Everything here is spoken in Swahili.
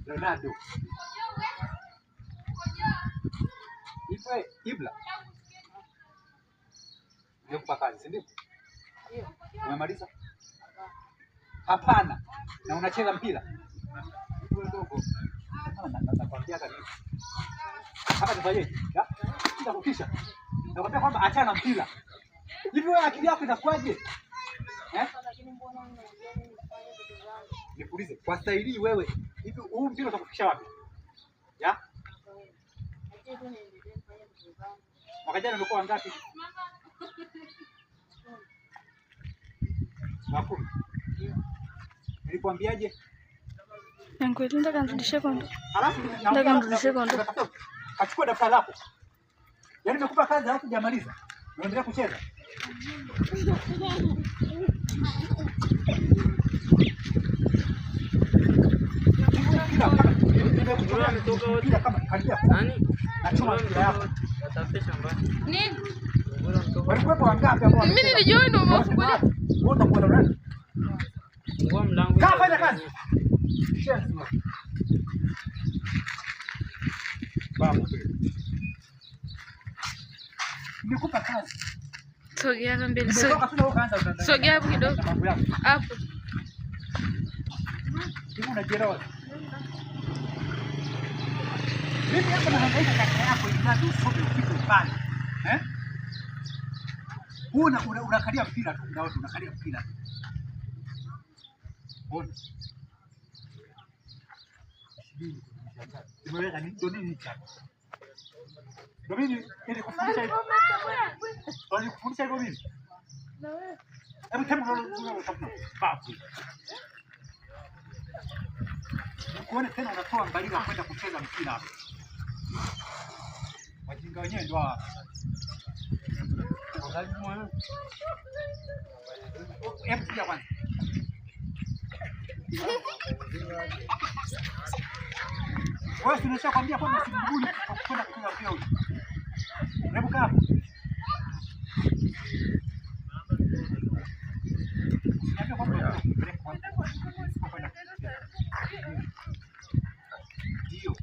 Ronaldo. Ipe Ibla. Ndio kwa kazi, si ndio? Umemaliza? Hapana. Na unacheza mpira? Wewe ndogo. Nakwambia kabisa. Hapa nifanyeje? Kila kukisha. Nakwambia kwamba achana na mpira. Hivi wewe akili yako inakuaje? Nikuulize, kwa staili wewe, hivi huu mpira utakufikisha wapi? Ya? Mwaka jana ulikuwa wangapi? Makumi. Nilikwambiaje? Nikulinda kanirudishe kondo. Alafu nataka nirudishe kondo. Achukua daftari lako. Yaani nimekupa kazi halafu hujamaliza. Unaendelea kucheza. Mimi nilijua ndio umefungulia. Fungua mlango. Kaa fanya kazi. Nimekupa kazi. Sogea hapa mbele. Sogea hapo kidogo. Hapo. Hivi unajielewa? Mimi hapa nahangaika kaka yako ili usome ufike mbali. Unakalia mpira tu, unakalia mpira. Ona. Nimeweka nini chapa? Ndio ili kufundisha hivi. Ndio kufundisha hivyo mimi. Na wewe. Hebu tena unatafuta. Babu. Kuone tena unatoa Mbalila kwenda kucheza mpira hapa. Wajinga wenyewe ndio hapa. Hebu pia kwanza. Wewe nimeshakwambia kwamba usimguli kwenda kucheza mpira huko. Hebu kaa hapo. Ndio.